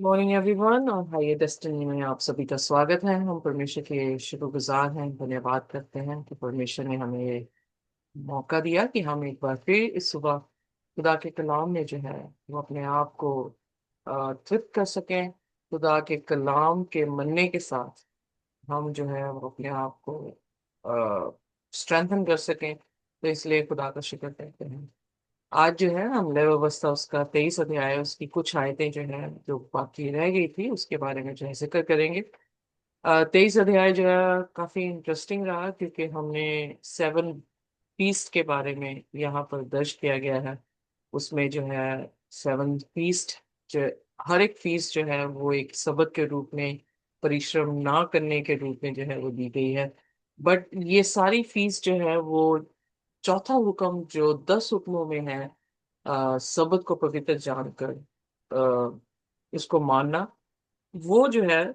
Morning everyone और high destiny में आप सभी का स्वागत है। हम परमेश्वर के शुक्रगुजार हैं, धन्यवाद करते हैं कि परमेश्वर ने हमें ये मौका दिया कि हम एक बार फिर इस सुबह खुदा के कलाम में जो है वो अपने आप को तृप्त कर सकें। खुदा के कलाम के मनने के साथ हम जो है वो अपने आप को स्ट्रेंथन कर सकें, तो इसलिए खुदा का शुक्र करते हैं। आज जो है हम नव अवस्था उसका 23 अध्याय, उसकी कुछ आयतें जो है जो बाकी रह गई थी उसके बारे में जो है जिक्र करेंगे। 23 अध्याय जो है काफी इंटरेस्टिंग रहा क्योंकि हमने 7 फीस्ट के बारे में यहाँ पर दर्ज किया गया है। उसमें जो है 7 फीस्ट, जो हर एक फीस्ट जो है वो एक सबक के रूप में, परिश्रम ना करने के रूप में जो है वो दी गई है। बट ये सारी फीस्ट जो है वो चौथा हुक्म जो 10 हुक्मों में है, सबत को पवित्र जानकर इसको मानना, वो जो है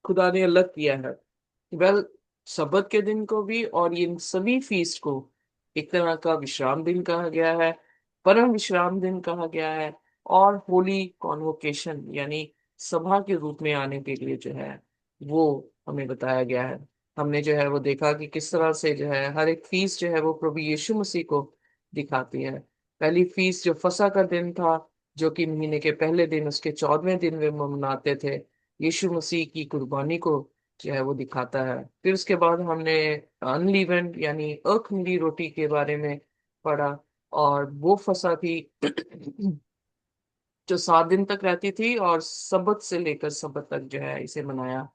खुदा ने अलग किया है। वेल, सबत के दिन को भी और इन सभी फीस्ट को एक तरह का विश्राम दिन कहा गया है, परम विश्राम दिन कहा गया है, और होली कॉन्वोकेशन यानी सभा के रूप में आने के लिए जो है वो हमें बताया गया है। हमने जो है वो देखा कि किस तरह से जो है हर एक फीस जो है वो प्रभु यीशु मसीह को दिखाती है। पहली फीस जो फसह का दिन था, जो कि महीने के पहले दिन उसके 14वें दिन वे मनाते थे, यीशु मसीह की कुर्बानी को जो है वो दिखाता है। फिर उसके बाद हमने अनलीवेंड यानी अखमीरी रोटी के बारे में पढ़ा, और वो फसह थी जो 7 दिन तक रहती थी और सबत से लेकर सबत तक जो है इसे मनाया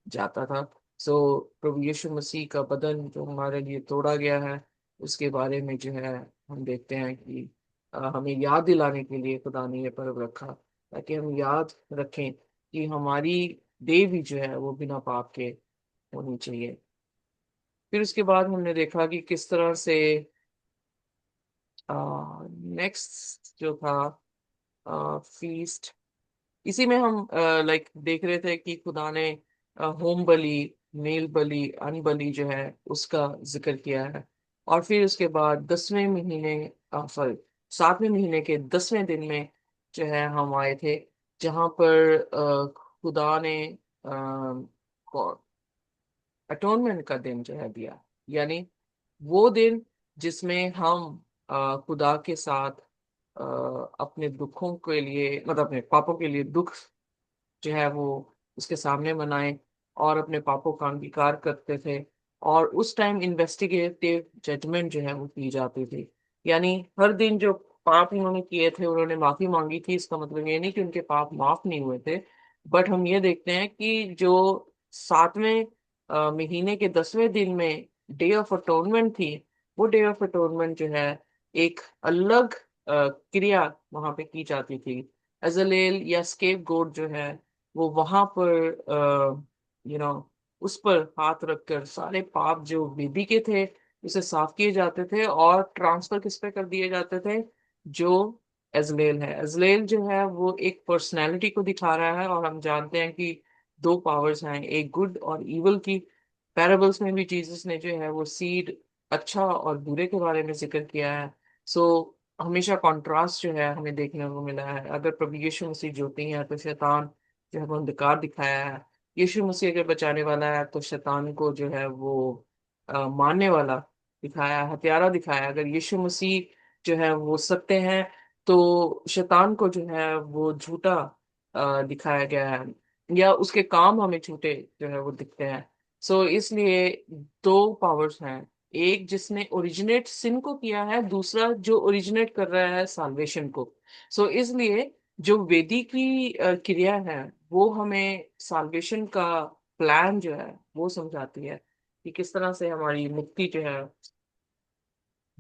जाता था। सो प्रभु यीशु मसीह का बदन जो हमारे लिए तोड़ा गया है, उसके बारे में जो है हम देखते हैं कि हमें याद दिलाने के लिए खुदा ने ये पर्व रखा, ताकि हम याद रखें कि हमारी देह भी जो है वो बिना पाप के होनी चाहिए। फिर उसके बाद हमने देखा कि किस तरह से नेक्स्ट जो था फीस्ट, इसी में हम लाइक देख रहे थे कि खुदा ने होम बलि, मेल बलि, अन्न बलि जो है उसका जिक्र किया है। और फिर उसके बाद 10वें महीने, सॉरी, 7वें महीने के 10वें दिन में जो है हम आए थे, जहाँ पर खुदा ने अटोनमेंट का दिन जो है दिया, यानी वो दिन जिसमें हम खुदा के साथ अ, अपने दुखों के लिए, मतलब अपने पापों के लिए दुख जो है वो उसके सामने मनाए और अपने पापों का अंगीकार करते थे। और उस टाइम इन्वेस्टिगेटिव जजमेंट जो है वो की जाती थी, यानी हर दिन जो पाप उन्होंने किए थे उन्होंने माफी मांगी थी। इसका मतलब ये नहीं कि उनके पाप माफ नहीं हुए थे, बट हम ये देखते हैं कि जो 7वें महीने के 10वें दिन में डे ऑफ अटोनमेंट थी, वो डे ऑफ अटोनमेंट जो है एक अलग क्रिया वहां पे की जाती थी। अजलेल या स्केप गोट जो है वो वहां पर उस पर हाथ रखकर सारे पाप जो वेदी के थे उसे साफ किए जाते थे और ट्रांसफर किस पे कर दिए जाते थे, जो अजलेल है। अजलेल जो है वो एक पर्सनैलिटी को दिखा रहा है, और हम जानते हैं कि दो पावर्स हैं, एक गुड और इवल की। पैराबल्स में भी जीसस ने जो है वो सीड, अच्छा और बुरे के बारे में जिक्र किया है। सो हमेशा कॉन्ट्रास्ट जो है हमें देखने को मिला है। अगर प्रभु यीशु मसीह ज्योति है तो शैतान जो है वो अंधकार दिखाया है। यीशु मसीह अगर बचाने वाला है तो शैतान को जो है वो मारने वाला दिखाया, हत्यारा दिखाया। अगर यीशु मसीह जो है वो सत्य है तो शैतान को जो है वो झूठा दिखाया गया है, या उसके काम हमें झूठे जो है वो दिखते हैं। सो इसलिए दो पावर्स हैं, एक जिसने ओरिजिनेट सिन को किया है, दूसरा जो ओरिजिनेट कर रहा है साल्वेशन को। सो इसलिए जो वेदी की क्रिया है वो हमें साल्वेशन का प्लान जो है वो समझाती है कि किस तरह से हमारी मुक्ति जो है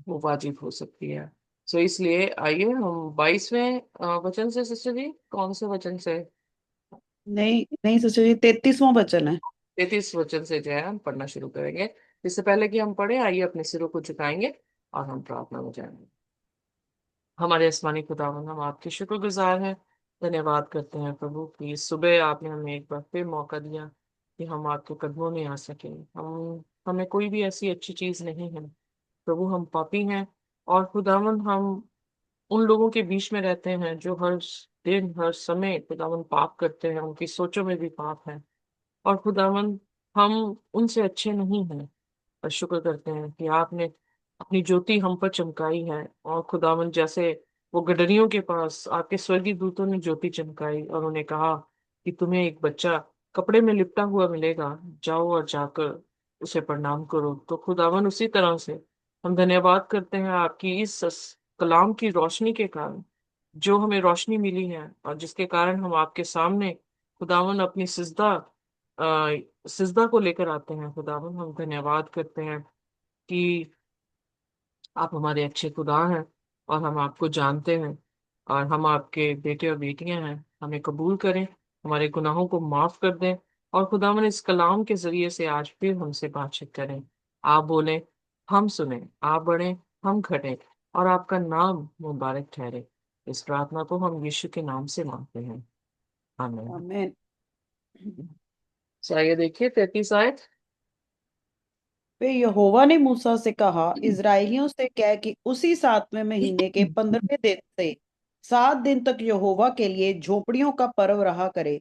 वो वाजिब हो सकती है। सो इसलिए आइए हम 22वें वचन से, सिस्टर जी कौन से वचन से? नहीं नहीं सिस्टर जी, 33वां वचन है। 33 वचन से जो है हम पढ़ना शुरू करेंगे। इससे पहले कि हम पढ़े, आइए अपने सिरों को झुकाएंगे और हम प्रार्थना में जाएंगे। हमारे आसमानी खुदावन, हम आपके शुक्रगुजार हैं, धन्यवाद करते हैं प्रभु कि सुबह आपने हमें एक बार फिर मौका दिया कि हम आपके कदमों में आ सके। हम हमें कोई भी ऐसी अच्छी चीज नहीं है प्रभु, हम पापी हैं। और खुदावन, हम उन लोगों के बीच में रहते हैं जो हर दिन हर समय खुदावन पाप करते हैं, उनकी सोचों में भी पाप है। और खुदावन, हम उनसे अच्छे नहीं हैं। और शुक्र करते हैं कि आपने अपनी ज्योति हम पर चमकाई है। और खुदावन, जैसे वो गडरियों के पास आपके स्वर्गीय दूतों ने ज्योति चमकाई और उन्हें कहा कि तुम्हें एक बच्चा कपड़े में लिपटा हुआ मिलेगा, जाओ और जाकर उसे प्रणाम करो। तो खुदावन, उसी तरह से हम धन्यवाद करते हैं आपकी इस कलाम की रोशनी के कारण, जो हमें रोशनी मिली है और जिसके कारण हम आपके सामने खुदावन अपनी सिजदा को लेकर आते हैं। खुदावन, हम धन्यवाद करते हैं कि आप हमारे अच्छे खुदा हैं और हम आपको जानते हैं और हम आपके बेटे और बेटियां हैं। हमें कबूल करें, हमारे गुनाहों को माफ कर दें। और खुदावन, इस कलाम के जरिए से आज फिर हमसे बातचीत करें। आप बोलें, हम सुने। आप बढ़ें, हम घटें, और आपका नाम मुबारक ठहरे। इस प्रार्थना को हम यीशु के नाम से मांगते हैं। आमीन। आमीन। चाहिए देखिए 33 आयत। फिर यहोवा ने मूसा से कहा, इज़राइलियों से कह कि उसी 7वें महीने के 15वें दिन से 7 दिन तक यहोवा के लिए झोपड़ियों का पर्व रहा करे।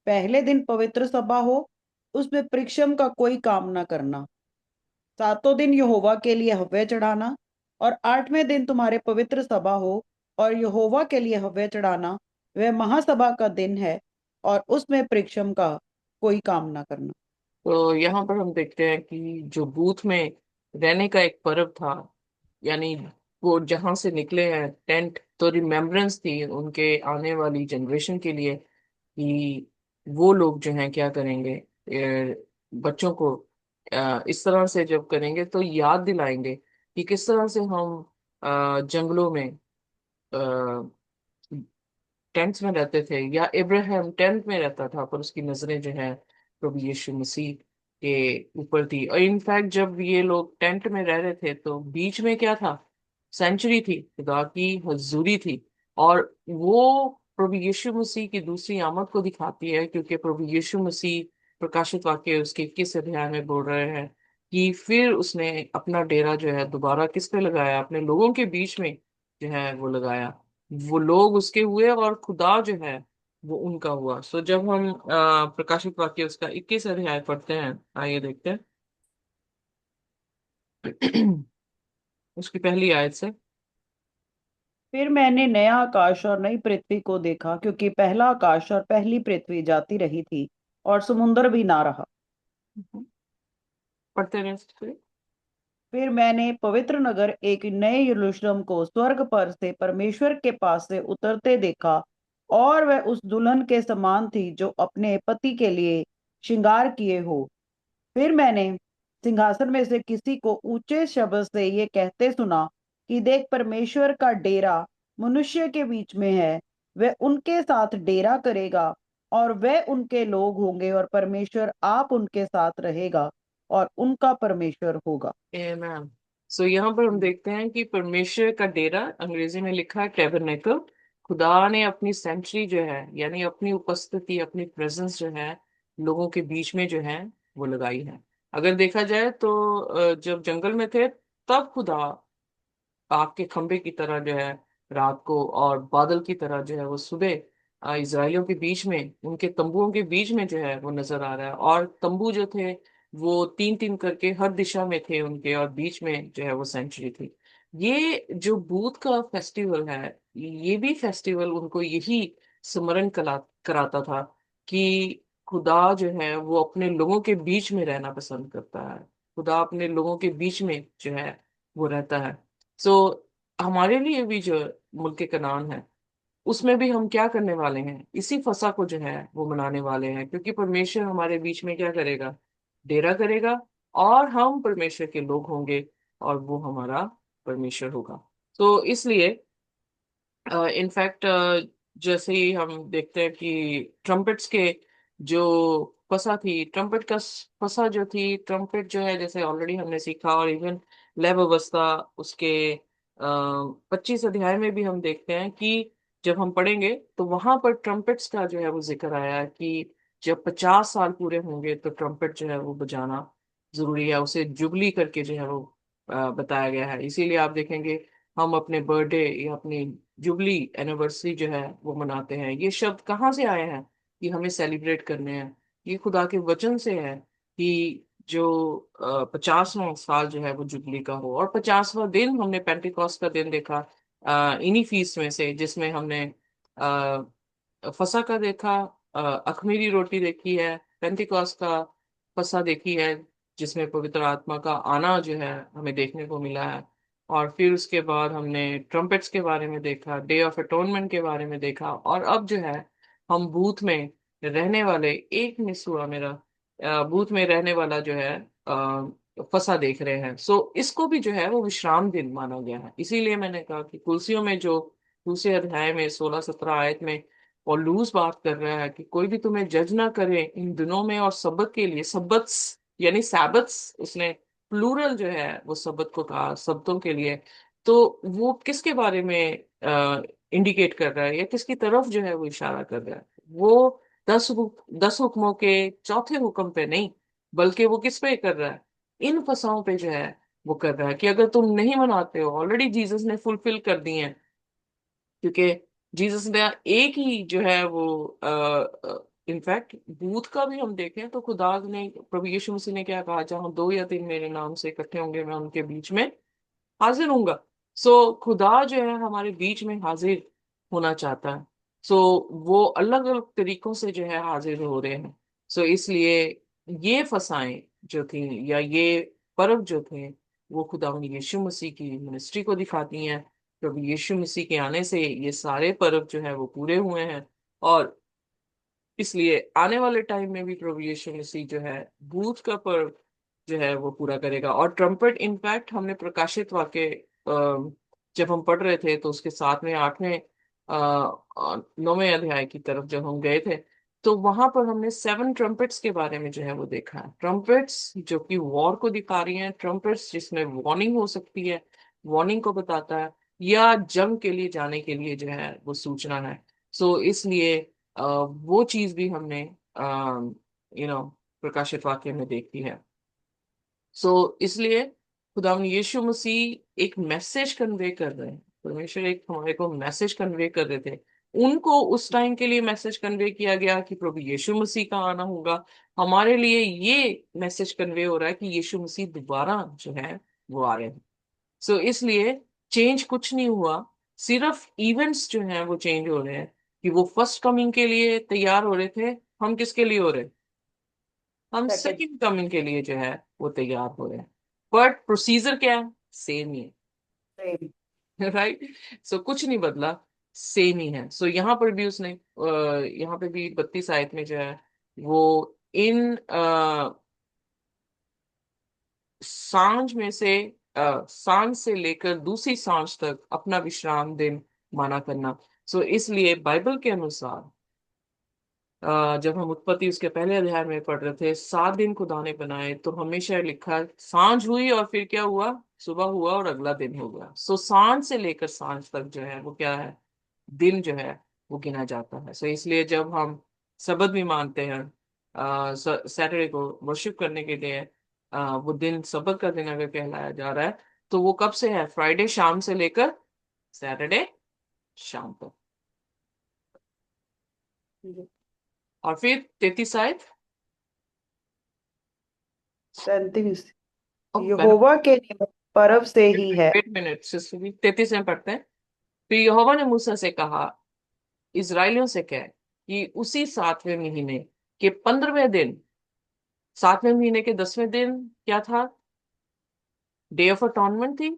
पहले दिन पवित्र सभा हो, उसमें परिश्रम का कोई काम न करना। 7 दिन यहोवा के लिए हव्य चढ़ाना, और 8वें दिन तुम्हारे पवित्र सभा हो और यहोवा के लिए हव्य चढ़ाना। वह महासभा का दिन है, और उसमें परिश्रम का कोई काम न करना। तो यहाँ पर हम देखते हैं कि जो बूथ में रहने का एक पर्व था, यानी वो जहां से निकले हैं टेंट, तो रिमेम्बरेंस थी उनके आने वाली जनरेशन के लिए कि वो लोग जो हैं क्या करेंगे। बच्चों को इस तरह से जब करेंगे तो याद दिलाएंगे कि किस तरह से हम जंगलों में टेंट्स में रहते थे, या इब्राहिम टेंट में रहता था पर उसकी नजरें जो है प्रभु यीशु मसीह के ऊपर थी। और इनफैक्ट जब ये लोग टेंट में रह रहे थे तो बीच में क्या था, सेंचुरी थी, खुदा की हजूरी थी। और वो प्रभु यीशु मसीह की दूसरी आमद को दिखाती है, क्योंकि प्रभु यीशु मसीह प्रकाशित वाक्य उसके 21 अध्याय में बोल रहे हैं कि फिर उसने अपना डेरा जो है दोबारा किस पे लगाया, अपने लोगों के बीच में जो है वो लगाया। वो लोग उसके हुए और खुदा जो है वो उनका हुआ। सो जब हम प्रकाशित वाक्य उसका 21 अध्याय पढ़ते हैं, आइए देखते हैं। उसकी पहली आयत से। फिर मैंने नया आकाश और नई पृथ्वी को देखा, क्योंकि पहला आकाश और पहली पृथ्वी जाती रही थी, और समुद्र भी ना रहा। पढ़ते रहे। फिर मैंने पवित्र नगर एक नए यरूशलेम को स्वर्ग पर से परमेश्वर के पास से उतरते देखा, और वह उस दुल्हन के समान थी जो अपने पति के लिए श्रृंगार किए हो। फिर मैंने सिंहासन में से किसी को ऊंचे शब्द से ये कहते सुना कि देख, परमेश्वर का डेरा मनुष्य के बीच में है। वह उनके साथ डेरा करेगा, और वह उनके लोग होंगे, और परमेश्वर आप उनके साथ रहेगा और उनका परमेश्वर होगा। मैम, सो यहाँ पर हम देखते हैं कि परमेश्वर का डेरा, अंग्रेजी में लिखा है टैबरनेकल, खुदा ने अपनी सेंचुरी जो है, यानी अपनी उपस्थिति, अपनी प्रेजेंस जो है लोगों के बीच में जो है वो लगाई है। अगर देखा जाए तो जब जंगल में थे तब खुदा आग के खंभे की तरह जो है रात को, और बादल की तरह जो है वो सुबह इजराइलियों के बीच में, उनके तंबुओं के बीच में जो है वो नजर आ रहा है। और तंबू जो थे वो तीन तीन करके हर दिशा में थे उनके, और बीच में जो है वो सेंचुरी थी। ये जो बूथ का फेस्टिवल है, ये भी फेस्टिवल उनको यही स्मरण कराता था कि खुदा जो है वो अपने लोगों के बीच में रहना पसंद करता है। खुदा अपने लोगों के बीच में जो है वो रहता है। सो हमारे लिए भी जो मुल्क कनान है, उसमें भी हम क्या करने वाले हैं, इसी फसा को जो है वो मनाने वाले हैं, क्योंकि परमेश्वर हमारे बीच में क्या करेगा, डेरा करेगा, और हम परमेश्वर के लोग होंगे और वो हमारा परमेश्वर होगा। तो इसलिए इनफैक्ट जैसे ही हम देखते हैं कि ट्रम्पेट्स के जो फसा थी, ट्रम्पेट का फसा जो थी, ट्रम्पेट जो है जैसे ऑलरेडी हमने सीखा, और इवन लय व्यवस्था उसके 25 अध्याय में भी हम देखते हैं कि जब हम पढ़ेंगे तो वहां पर ट्रम्पेट्स का जो है वो जिक्र आया है कि जब 50 साल पूरे होंगे तो ट्रम्पेट जो है वो बजाना जरूरी है, उसे जुबली करके जो है वो बताया गया है। इसीलिए आप देखेंगे हम अपने बर्थडे या अपनी जुबली एनिवर्सरी जो है वो मनाते हैं। ये शब्द कहाँ से आए हैं कि हमें सेलिब्रेट करने हैं? ये खुदा के वचन से है कि जो 50वां साल जो है वो जुबली का हो। और 50वां दिन हमने पेंटिकॉस्ट का दिन देखा इन्हीं फीस में से, जिसमें हमने फसा का देखा, अखमीरी रोटी देखी है, पेंटिकॉस्ट का फसा देखी है, जिसमें पवित्र आत्मा का आना जो है हमें देखने को मिला है। और फिर उसके बाद हमने ट्रम्पेट्स के बारे में देखा, डे ऑफ अटोनमेंट के बारे में देखा, और अब जो है हम बूथ में रहने वाले, एक मिस हुआ मेरा, बूथ में रहने वाला जो है फसा देख रहे हैं। सो इसको भी जो है वो विश्राम दिन माना गया है। इसीलिए मैंने कहा कि कुलसियों में जो दूसरे अध्याय में 16-17 आयत में पौलुस बात कर रहा है कि कोई भी तुम्हें जज ना करे इन दिनों में और सब्बत के लिए, सब्बत्स यानी सैबत्स, उसने प्लूरल जो है वो सब्बत को कहा, सब्तों के लिए। तो वो किसके बारे में इंडिकेट कर रहा है या किसकी तरफ जो है वो इशारा कर रहा है? वो 10 हुक्मों के चौथे हुक्म पे नहीं, बल्कि वो किस पे कर रहा है? इन फसाओं पे जो है वो कर रहा है कि अगर तुम नहीं मनाते हो, ऑलरेडी जीसस ने फुलफिल कर दिए हैं। क्योंकि जीसस ने एक ही जो है वो, इनफैक्ट बूथ का भी हम देखें तो खुदा ने, प्रभु यीशु मसीह ने क्या कहा, जहां दो या तीन मेरे नाम से इकट्ठे होंगे मैं उनके बीच में हाजिर होऊंगा। सो खुदा जो है हमारे बीच में हाजिर होना चाहता है। सो वो अलग अलग तरीकों से जो है हाजिर हो रहे हैं। सो इसलिए ये फसाएं जो थी, या ये पर्व जो थे, वो खुदा यीशु मसीह की मिनिस्ट्री को दिखाती हैं। प्रभु यीशु मसीह के आने से ये सारे पर्व जो है वो पूरे हुए हैं। और इसलिए आने वाले टाइम में भी प्रभु यीशु मसीह जो है भूत का पर्व जो है वो पूरा करेगा। और ट्रम्पेट, इनफैक्ट हमने प्रकाशित वाक्य जब हम पढ़ रहे थे तो उसके साथ में 8वें 9वें अध्याय की तरफ जब हम गए थे, तो वहां पर हमने 7 ट्रम्पेट्स के बारे में जो है वो देखा है। ट्रम्पेट्स जो कि वॉर को दिखा रही हैं, ट्रम्पेट्स जिसमें वार्निंग हो सकती है, वार्निंग को बताता है, या जंग के लिए जाने के लिए जो है वो सूचना है। सो इसलिए वो चीज भी हमने प्रकाशित वाक्य में देखी है। सो इसलिए खुदा यीशु मसीह एक मैसेज कन्वे कर रहे हैं। परमेश्वर एक हमारे को मैसेज कन्वे कर रहे थे। उनको उस टाइम के लिए मैसेज कन्वे किया गया कि प्रभु यीशु मसीह का आना होगा। हमारे लिए ये मैसेज कन्वे हो रहा है कि यीशु मसीह दोबारा जो है वो आ रहे हैं। सो इसलिए चेंज कुछ नहीं हुआ, सिर्फ इवेंट्स जो हैं वो चेंज हो रहे हैं। कि वो फर्स्ट कमिंग के लिए तैयार हो रहे थे, हम किसके लिए हो रहे हैं? हम सेकंड। सेकंड कमिंग के लिए जो है वो तैयार हो रहे हैं। बट प्रोसीजर क्या है? सेम ही सेम। है। राइट। सो कुछ नहीं बदला, सेम ही है। सो यहाँ पर भी उसने यहाँ पे भी 32 आयत में जो है वो इन सांझ में से सांझ से लेकर दूसरी सांझ तक अपना विश्राम दिन माना करना। सो इसलिए बाइबल के अनुसार जब हम उत्पत्ति उसके पहले अध्याय में पढ़ रहे थे, 7 दिन खुदा ने बनाए, तो हमेशा लिखा सांझ हुई और फिर क्या हुआ? सुबह हुआ और अगला दिन हो गया। सो सांझ से लेकर सांझ तक जो है वो क्या है? दिन जो है वो गिना जाता है। सो इसलिए जब हम सबत भी मानते हैं, सैटरडे को वर्शिप करने के लिए, वो दिन सबत का दिन अगर कहलाया जा रहा है, तो वो कब से है? फ्राइडे शाम से लेकर सैटरडे शाम तक। और फिर 33 आयत। 37। यहोवा के नियम पर्व से ही है। 8 मिनट से 33 में पढ़ते हैं। फिर यहोवा ने मूसा से कहा, इजराइलियों से कह कि उसी 7वें महीने के 15वें दिन, 7वें महीने के 10वें दिन क्या था? डे ऑफ अटॉनमेंट थी।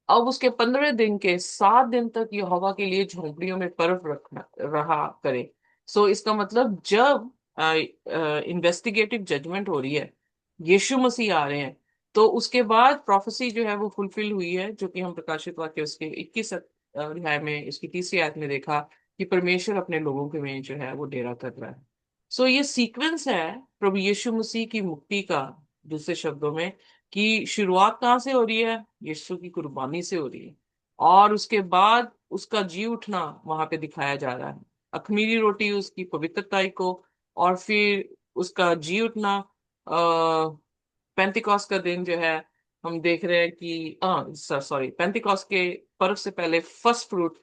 अब उसके 15वें दिन के 7 दिन तक यहोवा के लिए झोंपड़ियों में पर्व रखना रहा करे। सो इसका मतलब जब इन्वेस्टिगेटिव जजमेंट हो रही है, यीशु मसीह आ रहे हैं, तो उसके बाद प्रोफेसी जो है वो फुलफिल हुई है, जो कि हम प्रकाशित वाक्य उसके 21 अध्याय में इसकी तीसरी आयत में देखा कि परमेश्वर अपने लोगों के में जो है वो डेरा कर रहा है। सो ये सीक्वेंस है प्रभु यीशु मसीह की मुक्ति का। दूसरे शब्दों में, कि शुरुआत कहाँ से हो रही है? यीशु की कुर्बानी से हो रही है। और उसके बाद उसका जी उठना वहां पे दिखाया जा रहा है, अखमीरी रोटी उसकी पवित्रताई को। और फिर उसका जी उठना पेंतिकॉस्ट का दिन जो है, हम देख रहे हैं कि सॉरी, पेंतिकॉस्ट के पर्व से पहले फर्स्ट फ्रूट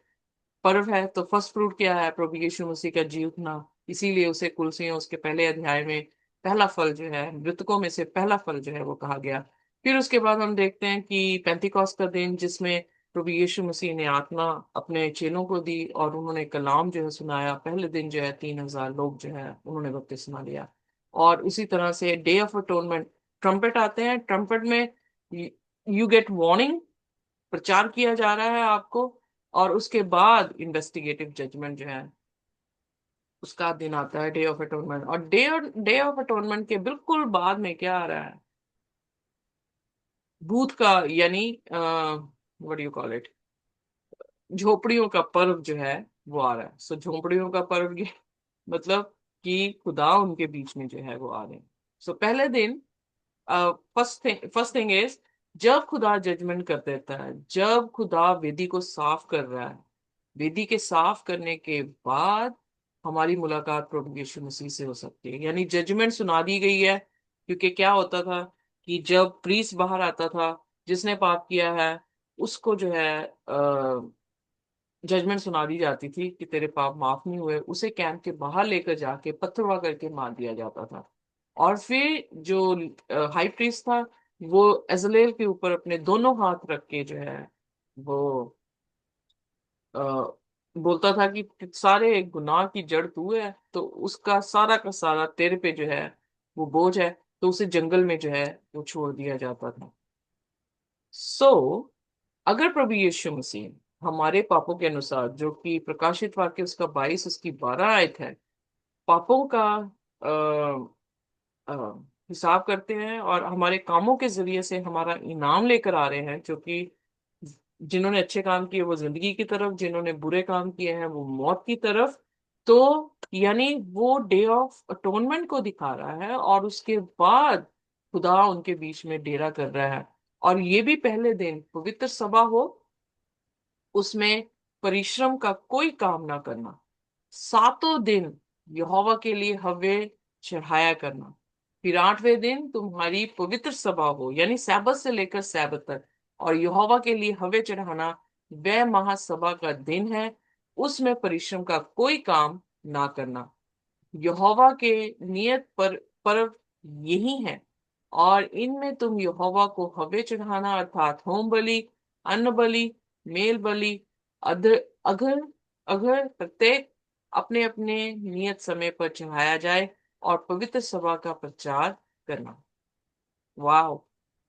पर्व है। तो फर्स्ट फ्रूट क्या है? प्रभु यीशु मसीह का जी उठना। इसीलिए उसे कुलसियों उसके पहले अध्याय में पहला फल जो है, मृतकों में से पहला फल जो है वो कहा गया। फिर उसके बाद हम देखते हैं कि पेंतिकॉस्त का दिन, जिसमें प्रभु यीशु मसीह ने आत्मा अपने चेलों को दी और उन्होंने कलाम जो है सुनाया। पहले दिन जो है 3,000 लोग जो है उन्होंने बपतिस्मा लिया। और उसी तरह से डे ऑफ अटोनमेंट, ट्रम्पेट आते हैं। ट्रम्पेट में यू गेट वार्निंग, प्रचार किया जा रहा है आपको। और उसके बाद इन्वेस्टिगेटिव जजमेंट जो है उसका दिन आता है, डे ऑफ अटोनमेंट। और डे ऑफ अटोनमेंट के बिल्कुल बाद में क्या आ रहा है? बूथ का, यानी what do you call it, झोपड़ियों का पर्व जो है वो आ रहा है। सो झोपड़ियों का पर्व ये मतलब कि खुदा उनके बीच में जो है वो आ रहे हैं। सो पहले दिन, फर्स्ट थिंग इज, जब खुदा जजमेंट कर देता है, जब खुदा वेदी को साफ कर रहा है, वेदी के साफ करने के बाद हमारी मुलाकात प्रभु यीशु मसीह से हो सकती है, यानी जजमेंट सुना दी गई है। क्योंकि क्या होता था कि जब प्रीस्ट बाहर आता था, जिसने पाप किया है उसको जो है जजमेंट सुना दी जाती थी कि तेरे पाप माफ नहीं हुए, उसे कैंप के बाहर लेकर जाके पथरवा करके मार दिया जाता था। और फिर जो हाई प्रीस्ट था, वो अजलेल के ऊपर अपने दोनों हाथ रख के जो है वो अ, बोलता था कि सारे गुनाह की जड़ तू है, तो उसका सारा का सारा तेरे पे जो है वो बोझ है। तो उसे जंगल में जो है वो छोड़ दिया जाता था। सो अगर प्रभु यीशु मसीह हमारे पापों के अनुसार, जो कि प्रकाशित वाक्य उसका 22 उसकी 12 आयत है, पापों का अ, हिसाब करते हैं और हमारे कामों के जरिए से हमारा इनाम लेकर आ रहे हैं, जो कि जिन्होंने अच्छे काम किए वो जिंदगी की तरफ, जिन्होंने बुरे काम किए हैं वो मौत की तरफ। तो यानी वो डे ऑफ अटोनमेंट को दिखा रहा है और उसके बाद खुदा उनके बीच में डेरा कर रहा है। और ये भी पहले दिन पवित्र सभा हो, उसमें परिश्रम का कोई काम ना करना, सातों दिन यहोवा के लिए हव्य चढ़ाया करना। फिर आठवें दिन तुम्हारी पवित्र सभा हो, यानी सैबत से लेकर सैबत तक, और यहोवा के लिए हव्य चढ़ाना वह महासभा का दिन है, उसमें परिश्रम का कोई काम ना करना। यहोवा के नियत पर पर्व यही है, और इनमें तुम यहोवा को हव्य चढ़ाना अर्थात होम बलि, अन्न बलि, मेल बलि, अदर अगर अगर प्रत्येक अपने अपने नियत समय पर चढ़ाया जाए, और पवित्र सभा का प्रचार करना। वाह।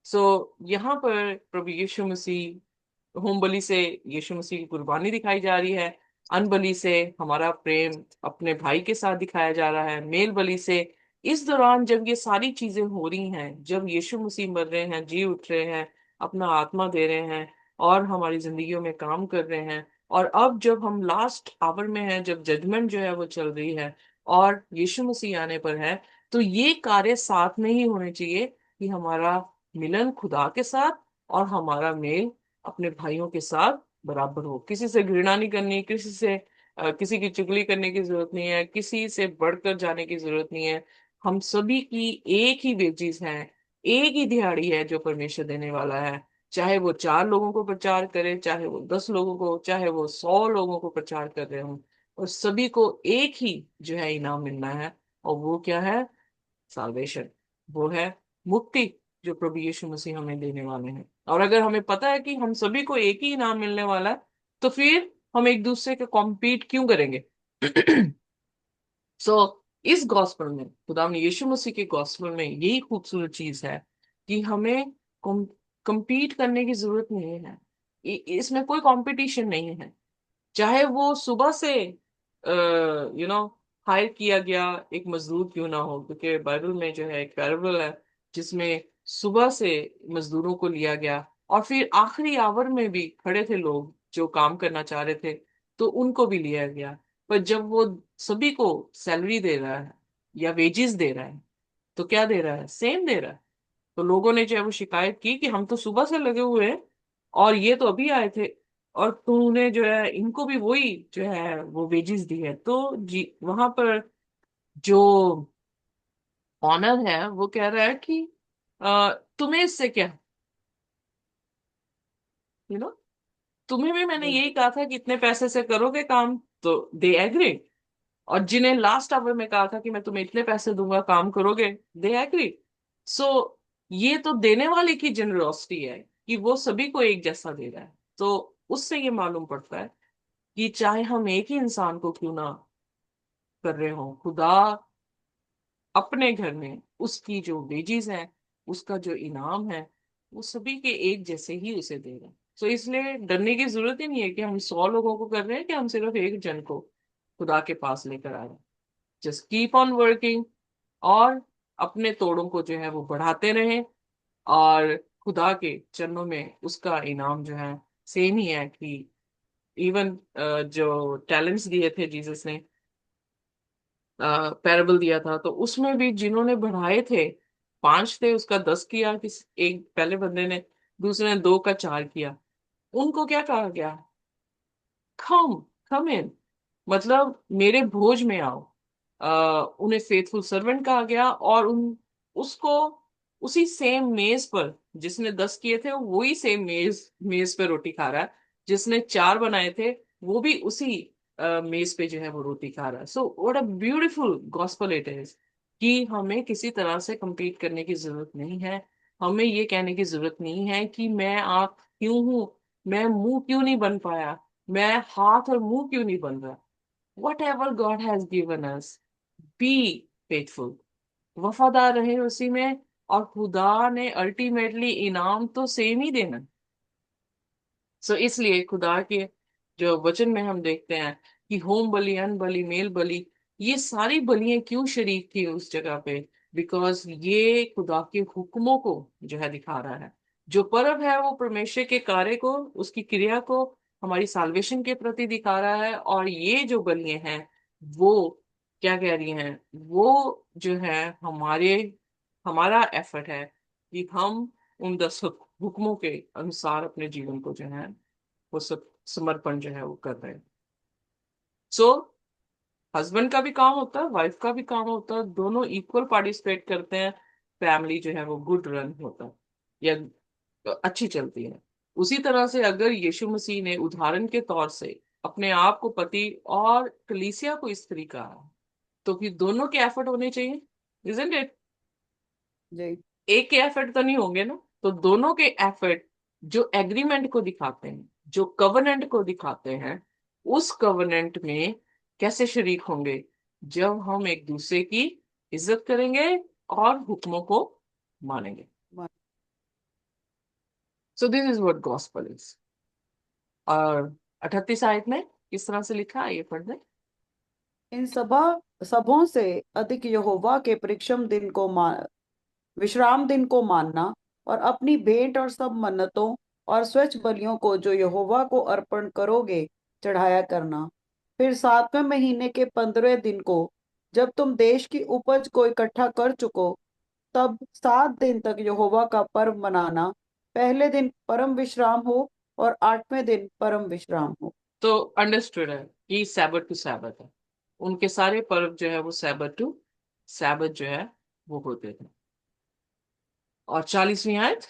सो यहाँ पर प्रभु यीशु मसीह, होम बलि से यीशु मसीह की कुर्बानी दिखाई जा रही है, अन्न बलि से हमारा प्रेम अपने भाई के साथ दिखाया जा रहा है, मेल बलि से इस दौरान जब ये सारी चीजें हो रही हैं, जब यीशु मसीह मर रहे हैं, जी उठ रहे हैं, अपना आत्मा दे रहे हैं और हमारी जिंदगियों में काम कर रहे हैं, और अब जब हम लास्ट आवर में हैं, जब जजमेंट जो है वो चल रही है और यीशु मसीह आने पर है, तो ये कार्य साथ में ही होने चाहिए कि हमारा मिलन खुदा के साथ और हमारा मेल अपने भाइयों के साथ बराबर हो। किसी से घृणा नहीं करनी, किसी से किसी की चुगली करने की जरूरत नहीं है, किसी से बढ़कर जाने की जरूरत नहीं है। हम सभी की एक ही वेजिस है, एक ही दिहाड़ी है जो परमेश्वर देने वाला है। चाहे वो 4 लोगों को प्रचार करे, चाहे वो 10 लोगों को, चाहे वो 100 लोगों को प्रचार कर रहे हो, और सभी को एक ही जो है इनाम मिलना है। और वो क्या है? साल्वेशन। वो है मुक्ति, जो प्रभु यीशु मसीह हमें देने वाले हैं। और अगर हमें पता है कि हम सभी को एक ही इनाम मिलने वाला है, तो फिर हम एक दूसरे के कॉम्पीट क्यों करेंगे? सो इस गॉस्पेल में, खुदा ने यीशु मसीह के गॉस्पेल में यही खूबसूरत चीज है कि हमें compete करने की जरूरत नहीं है। इसमें कोई कंपटीशन नहीं है। चाहे वो सुबह से हायर किया गया एक मजदूर क्यों ना हो, क्योंकि बाइबल में जो है एक पैराबल है जिसमें सुबह से मजदूरों को लिया गया, और फिर आखिरी आवर में भी खड़े थे लोग जो काम करना चाह रहे थे, तो उनको भी लिया गया। पर जब वो सभी को सैलरी दे रहा है या वेजेस दे रहा है, तो क्या दे रहा है? सेम दे रहा है। तो लोगों ने जो है वो शिकायत की कि हम तो सुबह से लगे हुए हैं और ये तो अभी आए थे, और तूने जो है इनको भी वही जो है वो वेजेस दी है। तो जी वहां पर जो ऑनर है वो कह रहा है कि तुम्हें इससे क्या, यू नो तुम्हें भी मैंने जी। यही कहा था कि इतने पैसे से करोगे काम, तो दे एग्री। और जिन्हें लास्ट आवर में कहा था कि मैं तुम्हें इतने पैसे दूंगा काम करोगे, दे एग्री। सो ये तो देने वाले की जेनरोसिटी है कि वो सभी को एक जैसा दे रहा है। तो उससे ये मालूम पड़ता है कि चाहे हम एक ही इंसान को क्यों ना कर रहे हो, खुदा अपने घर में उसकी जो वेजीज है, उसका जो इनाम है, वो सभी के एक जैसे ही उसे दे रहे हैं। तो इसलिए डरने की जरूरत ही नहीं है कि हम 100 लोगों को कर रहे हैं, कि हम सिर्फ एक जन को खुदा के पास लेकर आ रहे हैं। जस्ट कीप ऑन वर्किंग, और अपने तोड़ों को जो है वो बढ़ाते रहें। और खुदा के चरणों में उसका इनाम जो है सेम ही है कि इवन जो टैलेंट्स दिए थे जीसस ने, पैराबल दिया था, तो उसमें भी जिन्होंने बढ़ाए थे, 5 थे, उसका 10 किया, किस एक पहले बंदे ने, दूसरे ने 2 का 4 किया। उनको क्या कहा गया? कम कम इन, मतलब मेरे भोज में आओ। उन्हें फेथफुल सर्वेंट कहा गया, और उन उसको उसी सेम मेज पर, जिसने 10 किए थे वो वही सेम मेज मेज पे रोटी खा रहा है। जिसने 4 बनाए थे वो भी उसी मेज पे जो है वो रोटी खा रहा है। So what a beautiful gospel it is, कि हमें किसी तरह से compete करने की जरूरत नहीं है। हमें ये कहने की जरूरत नहीं है कि मैं आंख क्यों हूं, मैं मुंह क्यों नहीं बन पाया, मैं हाथ और मुंह क्यों नहीं बन रहा। What ever God has given us, be faithful, वफादार रहे उसी में। और खुदा ने अल्टीमेटली इनाम तो सेम ही देना। सो इसलिए खुदा के जो वचन में हम देखते हैं कि होम बलि, अन्न बलि, मेल बलि, ये सारी बलियां क्यों शरीक थी उस जगह पे? बिकॉज ये खुदा के हुक्मों को जो है दिखा रहा है। जो पर्व है वो परमेश्वर के कार्य को, उसकी क्रिया को, हमारी साल्वेशन के प्रति दिखा रहा है। और ये जो बलियां हैं वो क्या कह रही हैं? वो जो है हमारे हमारा एफर्ट है कि हम उन 10 हुक्मों के अनुसार अपने जीवन को जो है वो सब समर्पण जो है वो कर रहे हैं। सो हस्बैंड का भी काम होता है, वाइफ का भी काम होता है, दोनों इक्वल पार्टिसिपेट करते हैं, फैमिली जो है वो गुड रन होता है, या अच्छी चलती है। उसी तरह से अगर यीशु मसीह ने उदाहरण के तौर से अपने आप को पति और कलीसिया को स्त्री कहा, तो फिर दोनों के एफर्ट होने चाहिए, इजंट इट? जी। एक के एफर्ट तो नहीं होंगे ना। तो दोनों के एफर्ट जो एग्रीमेंट को दिखाते हैं, जो कवनेंट को दिखाते हैं, उस कवनेंट में कैसे शरीक होंगे? जब हम एक दूसरे की इज्जत करेंगे और हुक्मों को मानेंगे। So this is what gospel is. और 38 आयत में किस तरह से लिखा है, ये पढ़ दें। इन सबों से अधिक यहोवा के विश्राम दिन को मानना, और अपनी भेंट और सब मन्नतों और स्वच्छ बलियों को जो यहोवा को अर्पण करोगे चढ़ाया करना। फिर 7वें महीने के 15वें दिन को, जब तुम देश की उपज को इकट्ठा कर चुको, तब 7 दिन तक यहोवा का पर्व मनाना। पहले दिन परम विश्राम हो और 8वें दिन परम विश्राम हो। तो अंडरस्टूड है कि सैबत टू सैबत है। उनके सारे पर्व जो है वो सैबत टू सैबत जो है वो होते थे। और 40वीं आयत।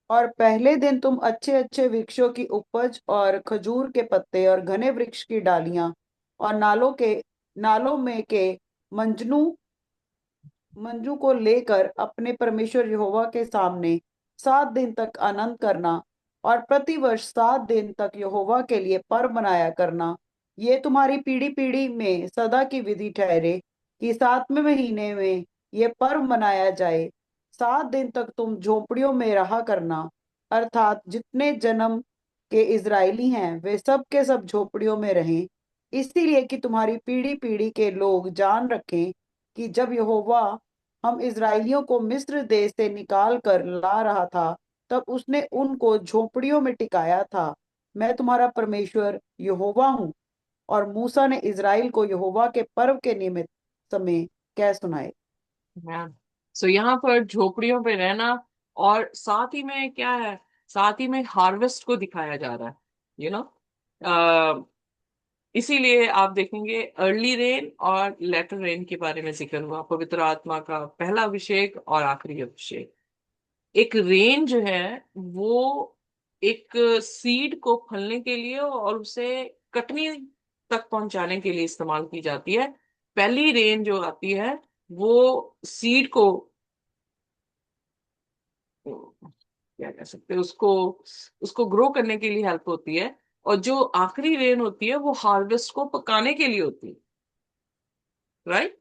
और पहले दिन तुम अच्छे अच्छे वृक्षों की उपज और खजूर के पत्ते और घने वृक्ष की डालियां और नालों में के मंजनू मंजू को लेकर अपने परमेश्वर यहोवा के सामने 7 दिन तक आनंद करना, और प्रतिवर्ष 7 दिन तक यहोवा के लिए पर्व मनाया करना। ये तुम्हारी पीढ़ी पीढ़ी में सदा की विधि ठहरे कि 7वें महीने में ये पर्व मनाया जाए। 7 दिन तक तुम झोपड़ियों में रहा करना, अर्थात जितने जन्म के इज़राइली हैं वे सब के सब झोपड़ियों में रहें, इसीलिए कि तुम्हारी पीढ़ी पीढ़ी के लोग जान रखें कि जब यहोवा हम इज़राइलियों को मिस्र देश से निकाल कर ला रहा था, तब उसने उनको झोपड़ियों में टिकाया था। मैं तुम्हारा परमेश्वर यहोवा हूँ। और मूसा ने इज़राइल को यहोवा के पर्व के निमित्त समय कह सुनाए। सो यहाँ पर झोपड़ियों पे रहना, और साथ ही में क्या है, साथ ही में हार्वेस्ट को दिखाया जा रहा है, यू नो। इसीलिए आप देखेंगे अर्ली रेन और लेटर रेन के बारे में जिक्र हुआ, पवित्र आत्मा का पहला अभिषेक और आखिरी अभिषेक। एक रेन जो है वो एक सीड को फलने के लिए और उसे कटनी तक पहुंचाने के लिए इस्तेमाल की जाती है। पहली रेन जो आती है वो सीड को, क्या कह सकते हैं उसको, उसको ग्रो करने के लिए हेल्प होती है। और जो आखिरी रेन होती है वो हार्वेस्ट को पकाने के लिए होती है। राइट।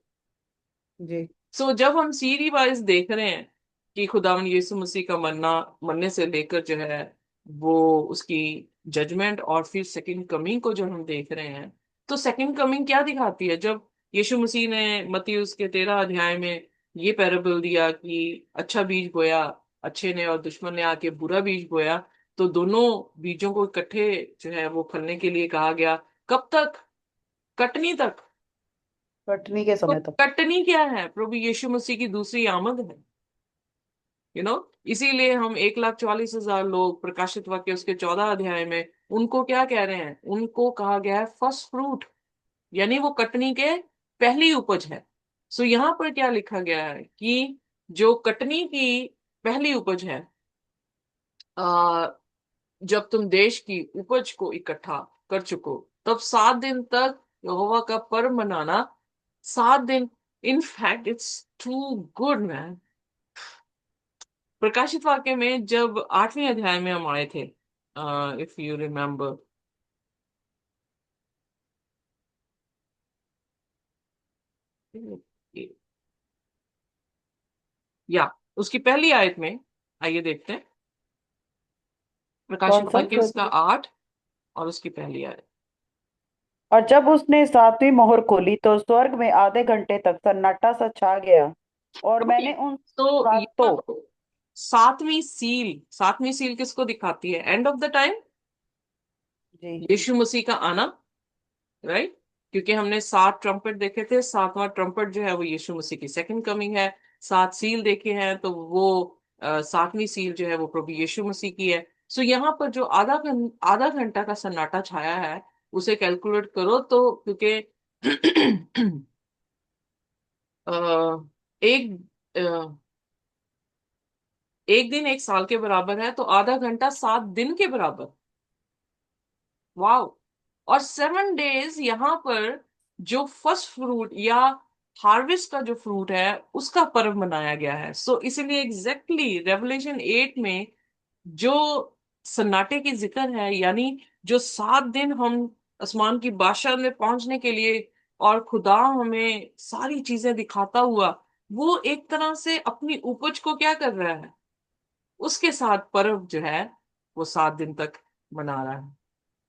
जी। सो जब हम सीरी वाइज देख रहे हैं कि खुदावन यीशु मसीह का मरने से लेकर जो है वो उसकी जजमेंट और फिर सेकंड कमिंग को जो हम देख रहे हैं, तो सेकंड कमिंग क्या दिखाती है? जब यीशु मसीह ने मत्ती उसके 13 अध्याय में ये पैराबल दिया कि अच्छा बीज बोया, अच्छे ने, और दुश्मन ने आके बुरा बीज बोया, तो दोनों बीजों को इकट्ठे जो है वो फलने के लिए कहा गया। कब तक? कटनी तक। कटनी के तो समय तक। कटनी क्या है? प्रभु यीशु मसीह की दूसरी आमद है। यू नो इसीलिए हम 1,44,000 लोग प्रकाशित वाक्य उसके 14 अध्याय में उनको क्या कह रहे हैं? उनको कहा गया है फर्स्ट फ्रूट, यानी वो कटनी के पहली उपज है। सो यहाँ पर क्या लिखा गया है कि जो कटनी की पहली उपज है, आ, जब तुम देश की उपज को इकट्ठा कर चुको, तब 7 दिन तक यहोवा का पर्व मनाना। 7 दिन। In fact it's too good man. प्रकाशित वाक्य में जब 8वें अध्याय में हम आए थे, इफ यू रिमेम्बर, या उसकी पहली आयत में, आइए देखते हैं। कौन प्रकाशित सा? वाक्य उसका 8 और उसकी पहली आयत। और जब उसने सातवीं मोहर खोली तो स्वर्ग में आधे घंटे तक सन्नाटा सा छा गया, और ओके। मैंने उन तो यहाँ सातों। तो सातवीं सील किसको दिखाती है? एंड ऑफ द टाइम, जी। यीशु मसीह का आना। राइट। क्योंकि हमने 7 ट्रम्पेट देखे थे, 7वां ट्रम्पेट जो है वो यीशु मसीह की सेकंड कमिंग है। 7 सील देखे हैं तो वो 7वीं सील जो है वो प्रभु यीशु मसीह की है। सो यहाँ पर जो आधा घंटा का सन्नाटा छाया है, उसे कैलकुलेट करो तो, क्योंकि अ, एक एक दिन 1 साल के बराबर है, तो आधा घंटा 7 दिन के बराबर। वाओ। और 7 डेज यहाँ पर जो फर्स्ट फ्रूट या हार्वेस्ट का जो फ्रूट है उसका पर्व मनाया गया है। सो इसीलिए एग्जैक्टली रेवलेशन 8 में जो सन्नाटे की जिक्र है, यानी जो 7 दिन हम आसमान की बादशाह में पहुंचने के लिए, और खुदा हमें सारी चीजें दिखाता हुआ, वो एक तरह से अपनी उपज को क्या कर रहा है, उसके साथ पर्व जो है वो 7 दिन तक मना रहा है।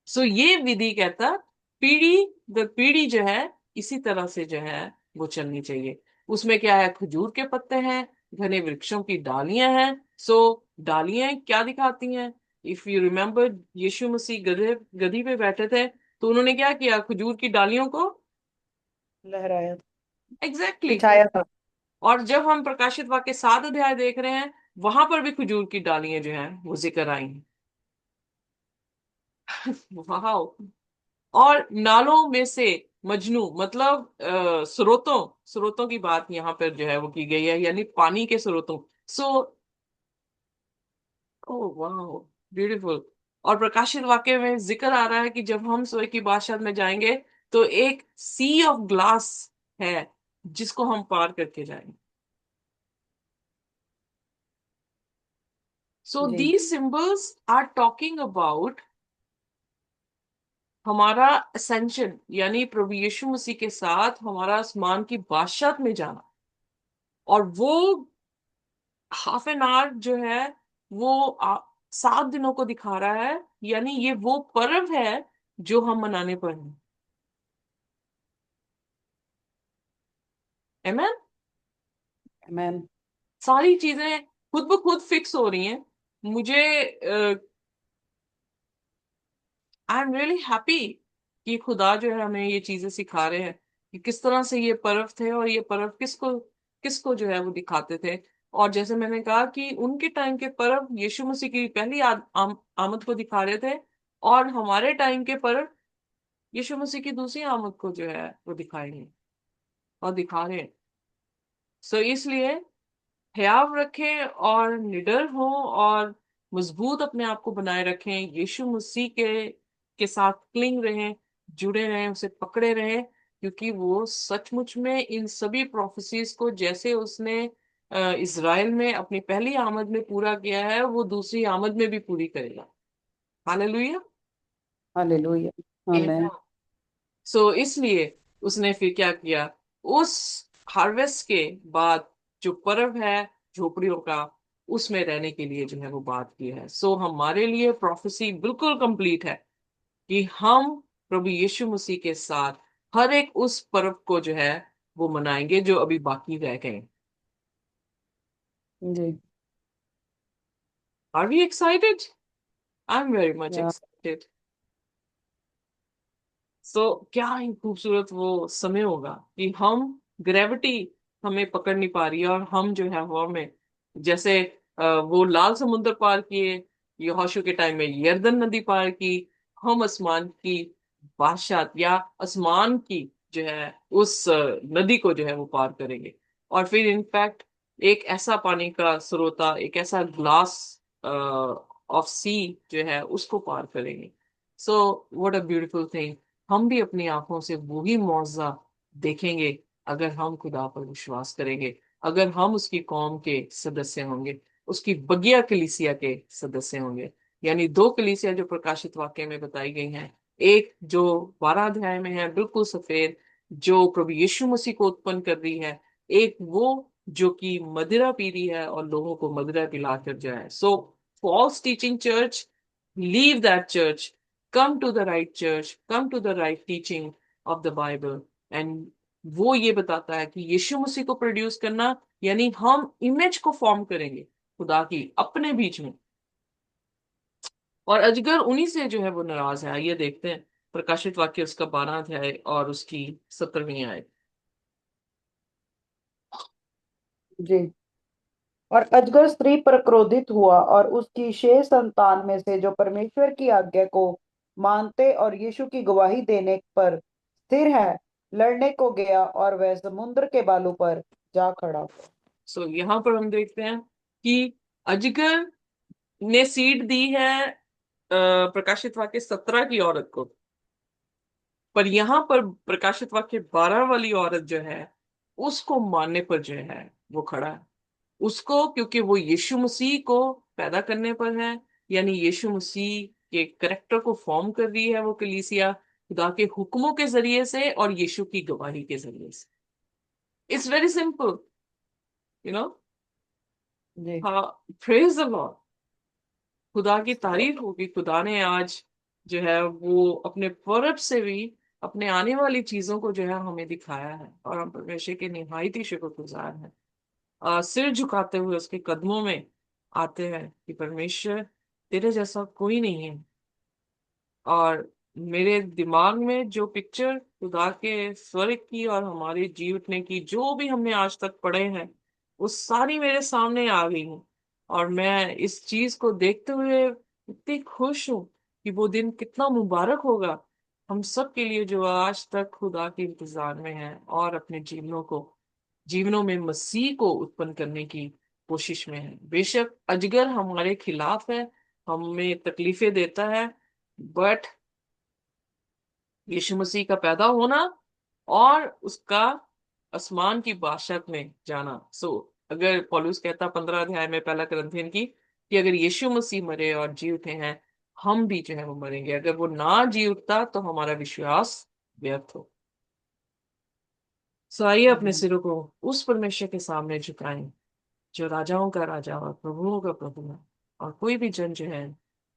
सो ये विधि कहता, पीढ़ी दर पीढ़ी जो है इसी तरह से जो है वो चलनी चाहिए। उसमें क्या है? खजूर के पत्ते हैं, घने वृक्षों की डालियां हैं। सो डालियां क्या दिखाती हैं? इफ यू रिमेम्बर, यीशु मसीह गधे गधी पे बैठे थे, तो उन्होंने क्या किया? खजूर की डालियों को, लहराया था। एग्जैक्टली बिछाया था। और जब हम प्रकाशित वाक्य 7 अध्याय देख रहे हैं, वहां पर भी खजूर की डालियां जो हैं वो जिक्र आई हैं। वाह। और नालों में से मजनू, मतलब स्रोतों स्रोतों की बात यहाँ पर जो है वो की गई है, यानी पानी के स्रोतों। सो ओ वाह, ब्यूटीफुल। और प्रकाशित वाक्य में जिक्र आ रहा है कि जब हम स्वर्ग की बादशाह में जाएंगे, तो एक सी ऑफ ग्लास है जिसको हम पार करके जाएंगे। सो जी। These symbols are talking about हमारा असेंशन, यानी प्रभु यीशु मसीह के साथ हमारा आसमान की बादशाह में जाना। और वो ½ जो है वो 7 दिनों को दिखा रहा है, यानी ये वो पर्व है जो हम मनाने पर हैं। Amen? मैन। सारी चीजें खुद ब खुद फिक्स हो रही हैं। मुझे आई एम रियली हैप्पी कि खुदा जो है हमें ये चीजें सिखा रहे हैं कि किस तरह से ये पर्व थे, और ये पर्व किसको किसको जो है वो दिखाते थे। और जैसे मैंने कहा कि उनके टाइम के पर्व यीशु मसीह की पहली आमद को दिखा रहे थे, और हमारे टाइम के पर्व यीशु मसीह की दूसरी आमद को जो है वो दिखाएंगे और दिखा रहे हैं। सो इसलिए ख्याल रखें और निडर हो, और मजबूत अपने आप को बनाए रखें, यीशु मसीह के साथ क्लिंग रहें, जुड़े रहें, उसे पकड़े रहें, क्योंकि वो सचमुच में इन सभी प्रोफेसीज को जैसे उसने इज़राइल में अपनी पहली आमद में पूरा किया है, वो दूसरी आमद में भी पूरी करेगा। हालेलुया। हालेलुया। आमेन। सो इसलिए उसने फिर क्या किया, उस हार्वेस्ट के बाद जो पर्व है झोपड़ियों का, उसमें रहने के लिए जो है वो बात की है। सो हमारे लिए प्रोफेसी बिल्कुल कंप्लीट है कि हम प्रभु यीशु मसीह के साथ हर एक उस पर्व को जो है वो मनाएंगे जो अभी बाकी रह गए। जी। Are we excited? I am very much yeah. Excited. So क्या ही खूबसूरत वो समय होगा कि हम, ग्रेविटी हमें पकड़ नहीं पा रही है, और हम जो है हवा में, जैसे वो लाल समुद्र पार किए यहोशू के टाइम में, यरदन नदी पार की, हम आसमान की बादशाह या आसमान की जो है उस नदी को जो है वो पार करेंगे। और फिर इनफैक्ट एक ऐसा पानी का स्रोता, एक ऐसा ग्लास ऑफ सी जो है उसको पार करेंगे। So what a beautiful thing. हम भी अपनी आंखों से वही मुआवजा देखेंगे अगर हम खुदा पर विश्वास करेंगे, अगर हम उसकी कौम के सदस्य होंगे, उसकी बगिया कलीसिया के सदस्य होंगे। यानी दो कलीसिया जो प्रकाशित वाक्य में बताई गई हैं, एक जो 12 अध्याय में है बिल्कुल सफेद, जो प्रभु यीशु मसीह को उत्पन्न कर रही है, एक वो जो कि मदिरा पी रही है और लोगों को मदिरा पिला कर जाए। So false teaching church, leave that church, come to the right church, come to the right teaching of the Bible। and वो ये बताता है कि यीशु मसीह को प्रोड्यूस करना यानी हम इमेज को फॉर्म करेंगे खुदा की अपने बीच में। और अजगर उन्हीं से जो है वो नाराज है। आइए देखते हैं प्रकाशित वाक्य उसका 12 अध्याय और उसकी 17वीं आयत। जी। और अजगर स्त्री पर क्रोधित हुआ और उसकी शेष संतान में से जो परमेश्वर की आज्ञा को मानते और यीशु की गवाही देने पर स्थिर है, लड़ने को गया और वह समुद्र के बालू पर जा खड़ा हुआ। सो यहाँ पर हम देखते हैं कि अजगर ने सीड दी है प्रकाशित वाक्य 17 की औरत को, पर यहाँ पर प्रकाशित वाक्य 12 वाली औरत जो है उसको मानने पर जो है वो खड़ा है। उसको, क्योंकि वो यीशु मसीह को पैदा करने पर है, यानी यीशु मसीह के करेक्टर को फॉर्म कर रही है वो कलीसिया, खुदा के हुक्मों के जरिए से और यीशु की गवाही के जरिए से। It's very simple, you know. जी। हाँ, प्रेज द लॉर्ड। खुदा की Lord। तारीफ होगी, खुदा ने आज जो है वो अपने पर्व से भी अपने आने वाली चीजों को जो है हमें दिखाया है, और हम परमेश्वर के निहायत ही शुक्रगुजार हैं। सिर झुकाते हुए उसके कदमों में आते हैं कि परमेश्वर तेरे जैसा कोई नहीं है। और मेरे दिमाग में जो पिक्चर खुदा के स्वर्ग की और हमारे जी उठने की जो भी हमने आज तक पढ़े हैं, वो सारी मेरे सामने आ गई हूँ। और मैं इस चीज को देखते हुए इतनी खुश हूँ कि वो दिन कितना मुबारक होगा हम सब के लिए जो आज तक खुदा के इंतजार में हैं और अपने जीवनों में मसीह को उत्पन्न करने की कोशिश में है। बेशक अजगर हमारे खिलाफ है, हमें तकलीफें देता है, बट यीशु मसीह का पैदा होना और उसका आसमान की बादशाहत में जाना। सो अगर पौलुस कहता 15 अध्याय में पहला कुरिन्थियन की कि अगर यीशु मसीह मरे और जी उठे हैं, हम भी जो है वो मरेंगे। अगर वो ना जी उठता तो हमारा विश्वास व्यर्थ हो। सो आइए अपने आमीन। सिरों को उस परमेश्वर के सामने झुकाएं जो राजाओं का राजा और प्रभुओं का प्रभु है, और कोई भी जन जो है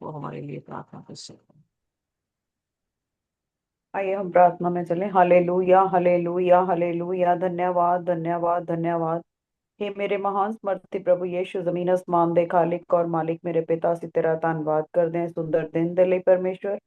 वो हमारे लिए प्रार्थना कर सकता है। आइए हम प्रार्थना में चलें। Hallelujah, hallelujah, hallelujah. धन्यवाद, धन्यवाद, धन्यवाद। हे मेरे महान स्मर्ति प्रभु यीशु, जमीन आसमान दे खालिक और मालिक मेरे पिता सी तेरा ਧੰਨਵਾਦ ਕਰਦੇ ਹਾਂ ਸੁੰਦਰ ਦਿਨ ਦੇ ਲਈ ਪਰਮੇਸ਼ਵਰ।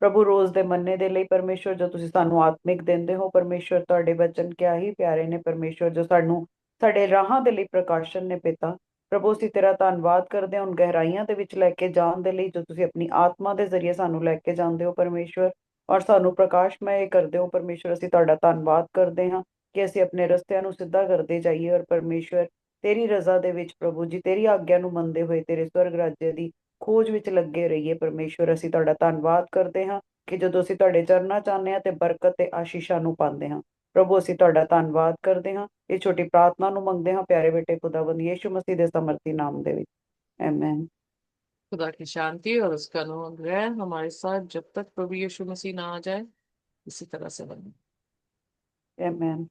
ਪ੍ਰਭੂ ਰੋਜ਼ ਦੇ ਮੰਨੇ ਦੇ ਲਈ ਪਰਮੇਸ਼ਵਰ, ਜੋ ਤੁਸੀਂ ਸਾਨੂੰ ਆਤਮਿਕ ਦਿੰਦੇ ਹੋ ਪਰਮੇਸ਼ਵਰ। ਤੁਹਾਡੇ ਬਚਨ ਕਿਆ ਹੀ ਪਿਆਰੇ ਨੇ ਪਰਮੇਸ਼ਵਰ, ਜੋ ਸਾਨੂੰ ਸਾਡੇ ਰਾਹਾਂ ਦੇ ਲਈ ਪ੍ਰਕਾਸ਼ਨ ਨੇ ਪਿਤਾ। ਪ੍ਰਭੂ ਅਸੀਂ ਤੇਰਾ ਧੰਨਵਾਦ ਕਰਦੇ ਹਾਂ ਉਨ ਗਹਿਰਾਈਆਂ ਦੇ ਵਿੱਚ ਲੈ ਕੇ ਜਾਣ ਦੇ ਲਈ ਜੋ ਤੁਸੀਂ ਆਪਣੀ ਆਤਮਾ ਦੇ ਜ਼ਰੀਏ ਸਾਨੂੰ ਲੈ ਕੇ ਜਾਂਦੇ ਹੋ ਪਰਮੇਸ਼ਵਰ, ਔਰ ਸਾਨੂੰ ਪ੍ਰਕਾਸ਼ਮय ਕਰਦੇ ਹੋ ਪਰਮੇਸ਼ਵਰ। ਅਸੀਂ ਤੁਹਾਡਾ ਧੰਨਵਾਦ ਕਰਦੇ ਹਾਂ ਕਿ ਅਸੀਂ ਆਪਣੇ ਰਸਤਿਆਂ ਨੂੰ ਸਿੱਧਾ ਕਰਦੇ ਜਾਈਏ, ਔਰ ਪਰਮੇਸ਼ਵਰ ਤੇਰੀ ਰਜ਼ਾ ਦੇ ਵਿੱਚ ਪ੍ਰਭੂ ਜੀ ਤੇਰੀ ਆਗਿਆ ਨੂੰ ਮੰਨਦੇ ਹੋਏ ਤੇਰੇ ਸਵਰਗ ਰਾਜ්य ਦੀ ਖੋਜ ਵਿੱਚ ਲੱਗੇ ਰਹੀਏ। ਪਰਮੇਸ਼ਵਰ, ਅਸੀਂ ਤੁਹਾਡਾ ਧੰਨਵਾਦ ਕਰਦੇ ਹਾਂ ਕਿ ਜਦੋਂ ਅਸੀਂ ਤੁਹਾਡੇ ਚਰਨਾਂ 'ਚ ਆਉਂਦੇ ਹਾਂ ਤੇ ਬਰਕਤ ਤੇ ਆਸ਼ੀਸ਼ਾਂ ਨੂੰ ਪਾਉਂਦੇ ਹਾਂ। ਪ੍ਰਭੂ, ਅਸੀਂ ਤੁਹਾਡਾ ਧੰਨਵਾਦ ਕਰਦੇ ਹਾਂ, ਇਹ ਛੋਟੀ ਪ੍ਰਾर्थना ਨੂੰ ਮੰਗਦੇ ਹਾਂ ਪਿਆਰੇ ਬੇਟੇ खुदावंद यीशु मसीह ਦੇ ਸਮਰਥੀ नाम ਦੇ ਵਿੱਚ, आमेन। खुदा की शांति और उसका अनुग्रह हमारे साथ जब तक प्रभु यीशु मसीह ना आ जाए इसी तरह से बने। आमेन।